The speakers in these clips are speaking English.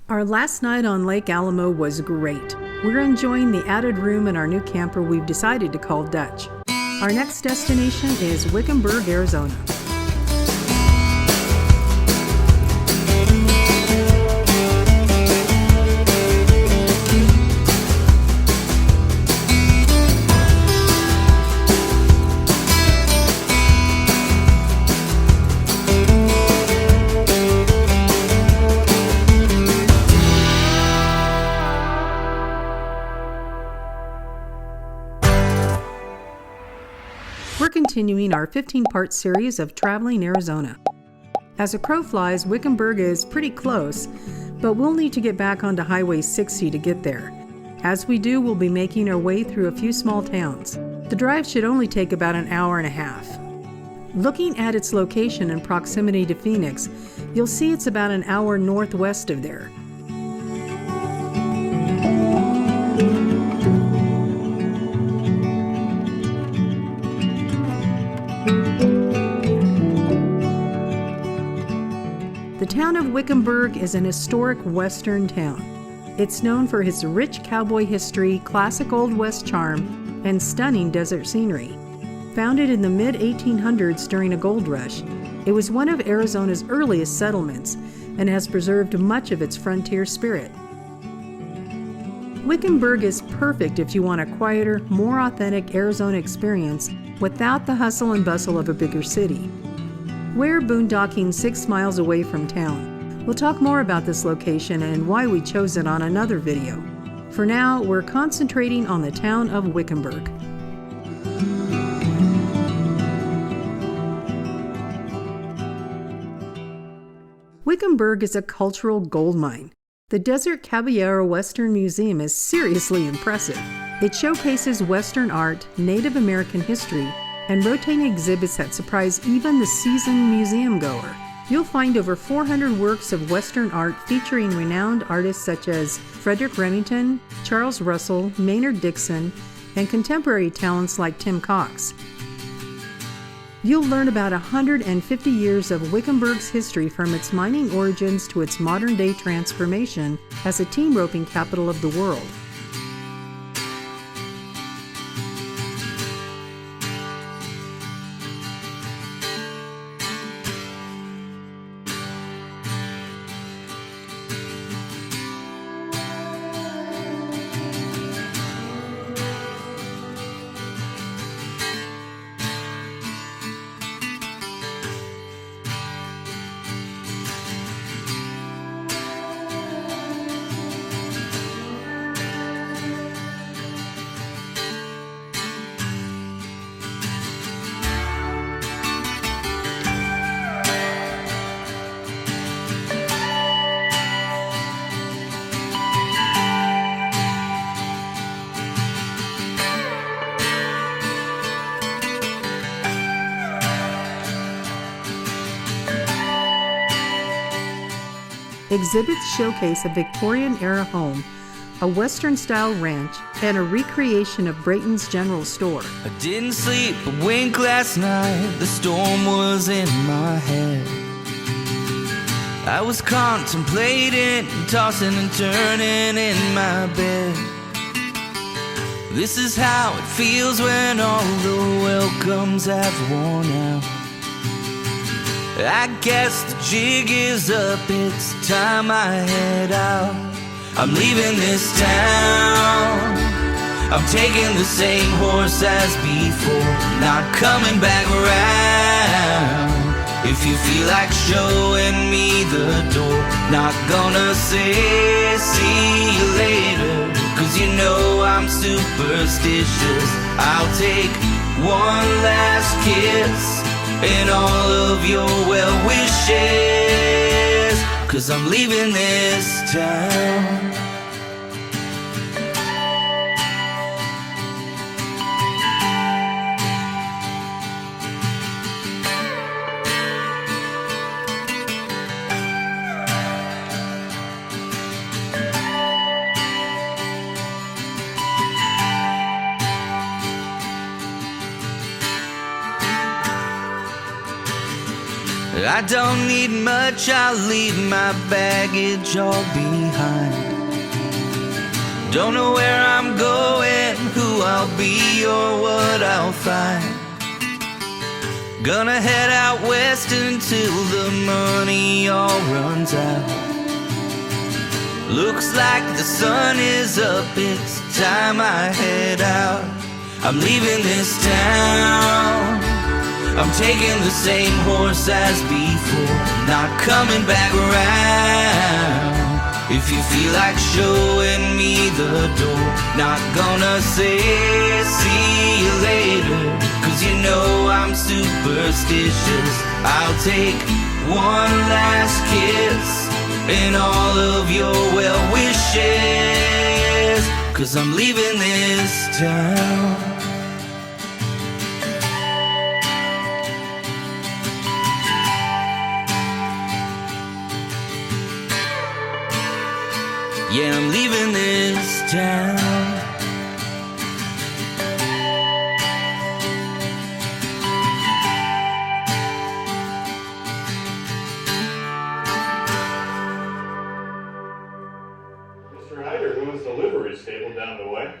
Our last night on Lake Alamo was great. We're enjoying the added room in our new camper we've decided to call Dutch. Our next destination is Wickenburg, Arizona. We're continuing our 15-part series of traveling Arizona. As a crow flies, Wickenburg is pretty close, but we'll need to get back onto Highway 60 to get there. As we do, we'll be making our way through a few small towns. The drive should only take about an hour and a half. Looking at its location and proximity to Phoenix, you'll see it's about an hour northwest of there. The town of Wickenburg is an historic western town. It's known for its rich cowboy history, classic Old West charm, and stunning desert scenery. Founded in the mid-1800s during a gold rush, it was one of Arizona's earliest settlements and has preserved much of its frontier spirit. Wickenburg is perfect if you want a quieter, more authentic Arizona experience without the hustle and bustle of a bigger city. We're boondocking 6 miles away from town. We'll talk more about this location and why we chose it on another video. For now, we're concentrating on the town of Wickenburg. Wickenburg is a cultural goldmine. The Desert Caballeros Western Museum is seriously impressive. It showcases Western art, Native American history, and rotating exhibits that surprise even the seasoned museum goer. You'll find over 400 works of Western art featuring renowned artists such as Frederick Remington, Charles Russell, Maynard Dixon, and contemporary talents like Tim Cox. You'll learn about 150 years of Wickenburg's history, from its mining origins to its modern-day transformation as a team roping capital of the world. Exhibits showcase a Victorian-era home, a Western-style ranch, and a recreation of Brayton's General Store. I didn't sleep a wink last night, the storm was in my head. I was contemplating, tossing and turning in my bed. This is how it feels when all the welcomes have worn out. I guess the jig is up, it's time I head out. I'm leaving this town, I'm taking the same horse as before, not coming back around. If you feel like showing me the door, not gonna say see you later, cause you know I'm superstitious. I'll take one last kiss and all of your well wishes, cause I'm leaving this town. I don't need much, I'll leave my baggage all behind. Don't know where I'm going, who I'll be, or what I'll find. Gonna head out west until the money all runs out. Looks like the sun is up, it's time I head out. I'm leaving this town, I'm taking the same horse as before, not coming back around. If you feel like showing me the door, not gonna say see you later, 'cause you know I'm superstitious. I'll take one last kiss and all of your well wishes, 'cause I'm leaving this town. Yeah, I'm leaving this town. Mr. Hyder, who is the livery stable down the way?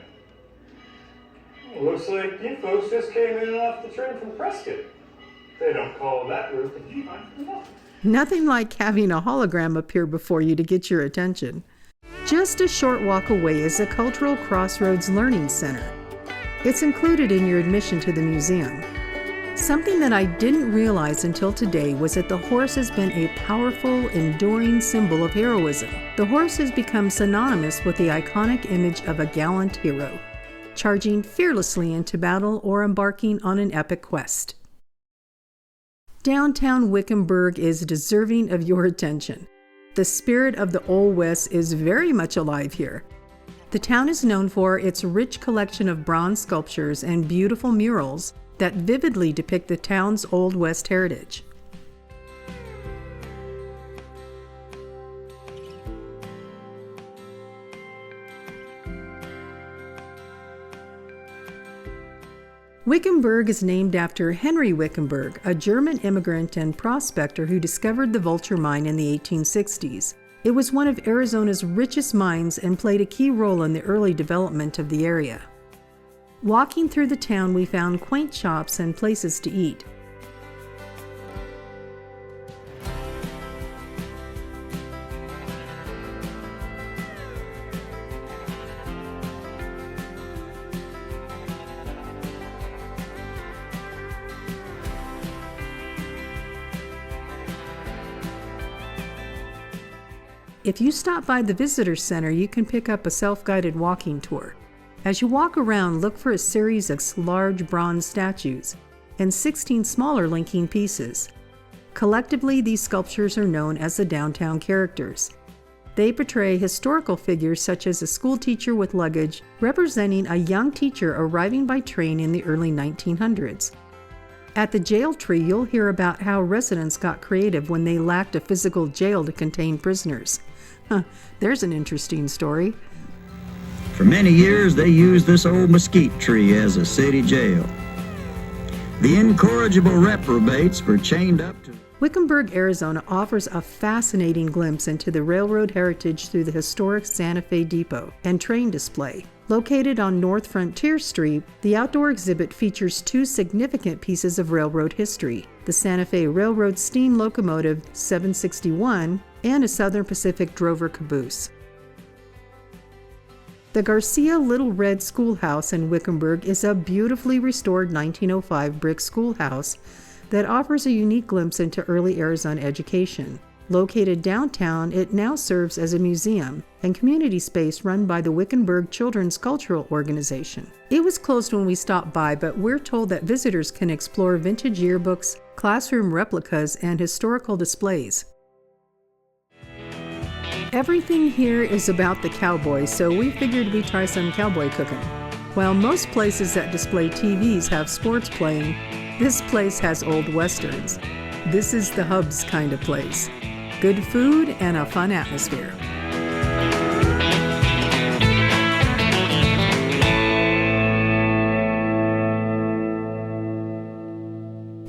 Looks like you folks just came in off the train from Prescott. They don't call that route the G-line for nothing. Nothing like having a hologram appear before you to get your attention. Just a short walk away is the Cultural Crossroads Learning Center. It's included in your admission to the museum. Something that I didn't realize until today was that the horse has been a powerful, enduring symbol of heroism. The horse has become synonymous with the iconic image of a gallant hero, charging fearlessly into battle or embarking on an epic quest. Downtown Wickenburg is deserving of your attention. The spirit of the Old West is very much alive here. The town is known for its rich collection of bronze sculptures and beautiful murals that vividly depict the town's Old West heritage. Wickenburg is named after Henry Wickenburg, a German immigrant and prospector who discovered the Vulture Mine in the 1860s. It was one of Arizona's richest mines and played a key role in the early development of the area. Walking through the town, we found quaint shops and places to eat. If you stop by the visitor center, you can pick up a self-guided walking tour. As you walk around, look for a series of large bronze statues and 16 smaller linking pieces. Collectively, these sculptures are known as the downtown characters. They portray historical figures such as a school teacher with luggage, representing a young teacher arriving by train in the early 1900s. At the jail tree, you'll hear about how residents got creative when they lacked a physical jail to contain prisoners. There's an interesting story. For many years, they used this old mesquite tree as a city jail. The incorrigible reprobates were chained up to... Wickenburg, Arizona offers a fascinating glimpse into the railroad heritage through the historic Santa Fe Depot and train display. Located on North Frontier Street, the outdoor exhibit features two significant pieces of railroad history: the Santa Fe Railroad steam locomotive 761 and a Southern Pacific drover caboose. The Garcia Little Red Schoolhouse in Wickenburg is a beautifully restored 1905 brick schoolhouse that offers a unique glimpse into early Arizona education. Located downtown, it now serves as a museum and community space run by the Wickenburg Children's Cultural Organization. It was closed when we stopped by, but we're told that visitors can explore vintage yearbooks, classroom replicas, and historical displays. Everything here is about the cowboy, so we figured we'd try some cowboy cooking. While most places that display TVs have sports playing, this place has old westerns. This is the hub's kind of place. Good food and a fun atmosphere.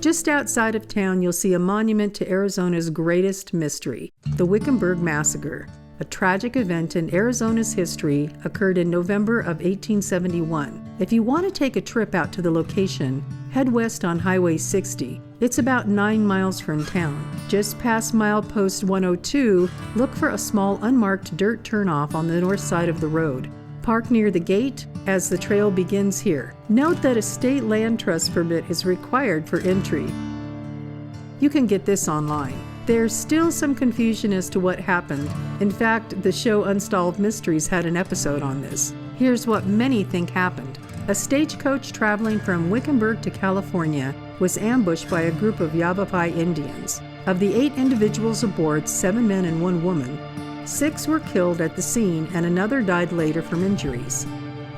Just outside of town, you'll see a monument to Arizona's greatest mystery, the Wickenburg Massacre. A tragic event in Arizona's history occurred in November of 1871. If you want to take a trip out to the location, head west on Highway 60. It's about 9 miles from town. Just past milepost 102, look for a small unmarked dirt turnoff on the north side of the road. Park near the gate as the trail begins here. Note that a state land trust permit is required for entry. You can get this online. There's still some confusion as to what happened. In fact, the show Unsolved Mysteries had an episode on this. Here's what many think happened. A stagecoach traveling from Wickenburg to California was ambushed by a group of Yavapai Indians. Of the 8 individuals aboard, 7 men and 1 woman, 6 were killed at the scene and another died later from injuries.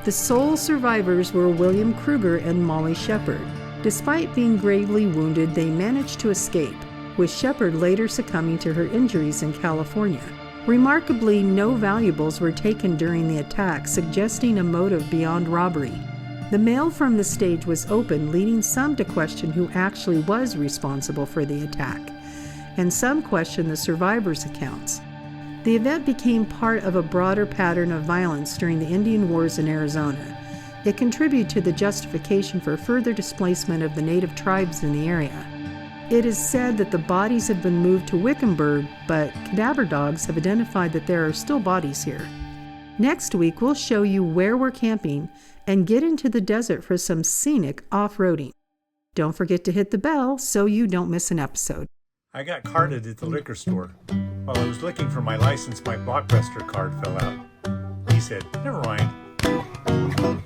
The sole survivors were William Kruger and Molly Shepard. Despite being gravely wounded, they managed to escape, with Shepard later succumbing to her injuries in California. Remarkably, no valuables were taken during the attack, suggesting a motive beyond robbery. The mail from the stage was open, leading some to question who actually was responsible for the attack, and some question the survivors' accounts. The event became part of a broader pattern of violence during the Indian Wars in Arizona. It contributed to the justification for further displacement of the native tribes in the area. It is said that the bodies have been moved to Wickenburg, but cadaver dogs have identified that there are still bodies here. Next week, we'll show you where we're camping and get into the desert for some scenic off-roading. Don't forget to hit the bell so you don't miss an episode. I got carded at the liquor store. While I was looking for my license, my blockbuster card fell out. He said, "Never mind."